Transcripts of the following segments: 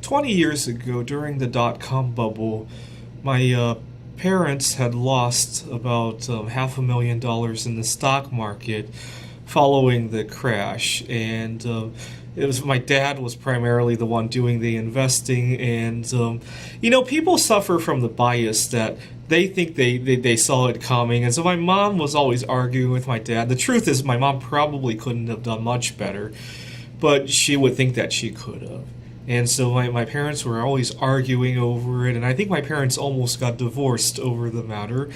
20 years ago, during the dot-com bubble, my parents had lost about $500,000 in the stock market following the crash. And it was my dad was primarily the one doing the investing. And, people suffer from the bias that they think they saw it coming. And so my mom was always arguing with my dad. The truth is, my mom probably couldn't have done much better, but she would think that she could have. And so my parents were always arguing over it, and I think my parents almost got divorced over the matter.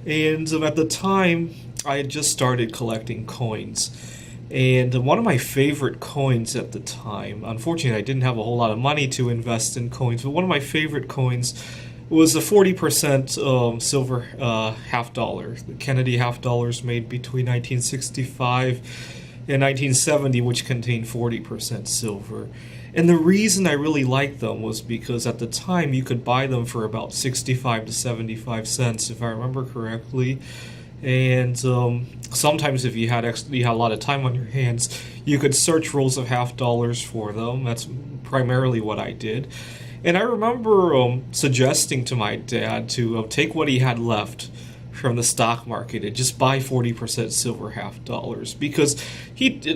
And at the time, I had just started collecting coins. And one of my favorite coins at the time, unfortunately, I didn't have a whole lot of money to invest in coins, but one of my favorite coins was a 40% silver half dollar. The Kennedy half dollars made between 1965 and 1970, which contained 40% silver. And the reason I really liked them was because at the time you could buy them for about 65 to 75 cents, if I remember correctly. And sometimes if you had a lot of time on your hands, you could search rolls of half dollars for them. That's primarily what I did. And I remember suggesting to my dad to take what he had left from the stock market and just buy 40% silver half dollars, because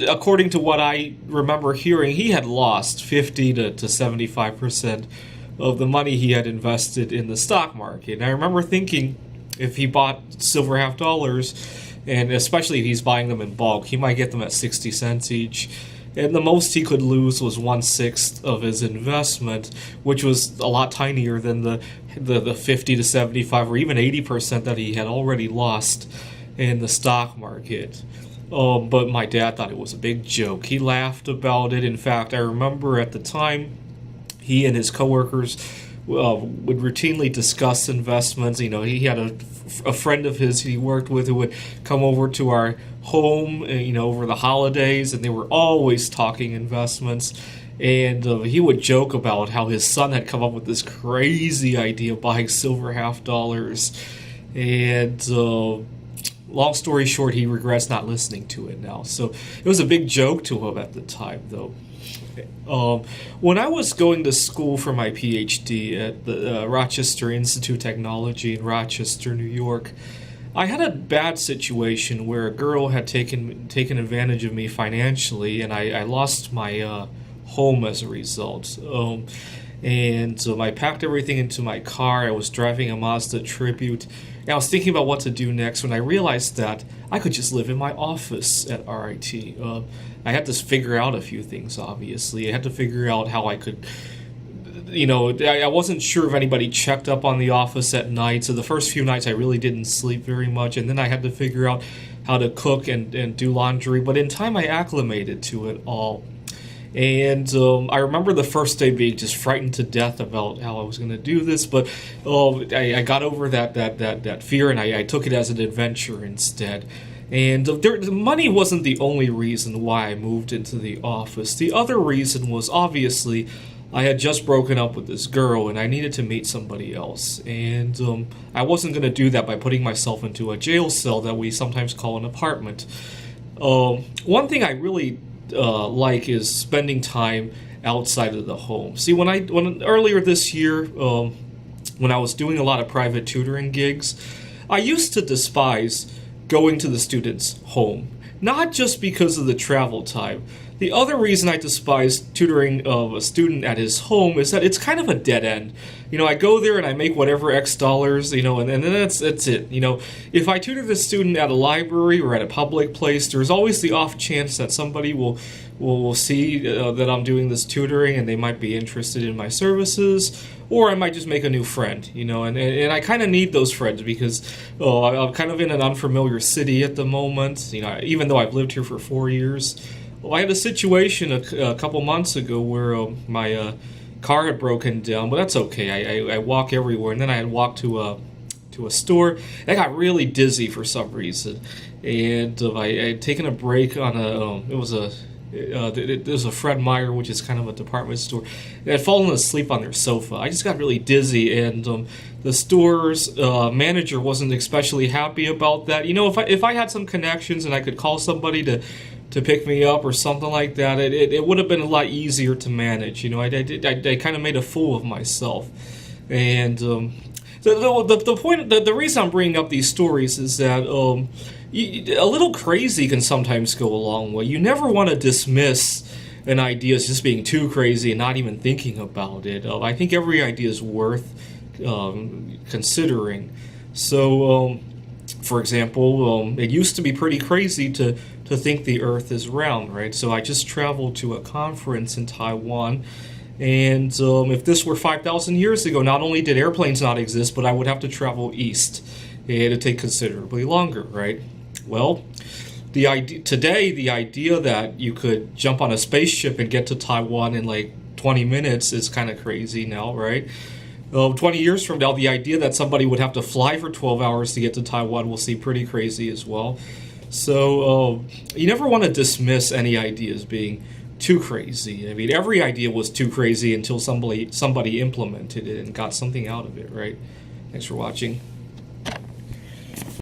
according to what I remember hearing, he had lost 50 to 75% of the money he had invested in the stock market. And I remember thinking, if he bought silver half dollars, and especially if he's buying them in bulk, he might get them at 60 cents each. And the most he could lose was 1/6 of his investment, which was a lot tinier than the 50 to 75 or even 80% that he had already lost in the stock market. But my dad thought it was a big joke. He laughed about it. In fact, I remember at the time, he and his coworkers would routinely discuss investments. He had a friend of his he worked with who would come over to our home, over the holidays, and they were always talking investments. And he would joke about how his son had come up with this crazy idea of buying silver half dollars. And long story short, he regrets not listening to it now. So it was a big joke to him at the time, though. When I was going to school for my PhD at the Rochester Institute of Technology in Rochester, New York, I had a bad situation where a girl had taken advantage of me financially, and I lost my home as a result. And I packed everything into my car. I was driving a Mazda Tribute, and I was thinking about what to do next when I realized that I could just live in my office at RIT. I had to figure out a few things, obviously. I had to figure out how I could, I wasn't sure if anybody checked up on the office at night, so the first few nights I really didn't sleep very much, and then I had to figure out how to cook and do laundry, but in time I acclimated to it all. And I remember the first day being just frightened to death about how I was going to do this, but I got over that fear, and I took it as an adventure instead. And the money wasn't the only reason why I moved into the office. The other reason was, obviously, I had just broken up with this girl, and I needed to meet somebody else. And I wasn't going to do that by putting myself into a jail cell that we sometimes call an apartment. One thing I really like is spending time outside of the home. See, when earlier this year, when I was doing a lot of private tutoring gigs, I used to despise going to the student's home, not just because of the travel time. The other reason I despise tutoring of a student at his home is that it's kind of a dead end. I go there and I make whatever X dollars, and then that's it. If I tutor the student at a library or at a public place, there's always the off chance that somebody will see that I'm doing this tutoring and they might be interested in my services, or I might just make a new friend, and I kind of need those friends because I'm kind of in an unfamiliar city at the moment, even though I've lived here for 4 years. Well, I had a situation a couple months ago where my car had broken down, but that's okay. I walk everywhere, and then I had walked to a store. And I got really dizzy for some reason, and I had taken a break on it was a Fred Meyer, which is kind of a department store. I had fallen asleep on their sofa. I just got really dizzy, and the store's manager wasn't especially happy about that. If I had some connections and I could call somebody to to pick me up or something like that, it would have been a lot easier to manage. I kind of made a fool of myself. And the point, the reason I'm bringing up these stories is that a little crazy can sometimes go a long way. You never want to dismiss an idea as just being too crazy and not even thinking about it. I think every idea is worth considering. So, for example, it used to be pretty crazy to think the Earth is round, right? So I just traveled to a conference in Taiwan. And if this were 5,000 years ago, not only did airplanes not exist, but I would have to travel east. It'd take considerably longer, right? Well, the idea that you could jump on a spaceship and get to Taiwan in like 20 minutes is kind of crazy now, right? 20 years from now, the idea that somebody would have to fly for 12 hours to get to Taiwan will seem pretty crazy as well. So you never want to dismiss any idea as being too crazy. I mean, every idea was too crazy until somebody implemented it and got something out of it, right? Thanks for watching.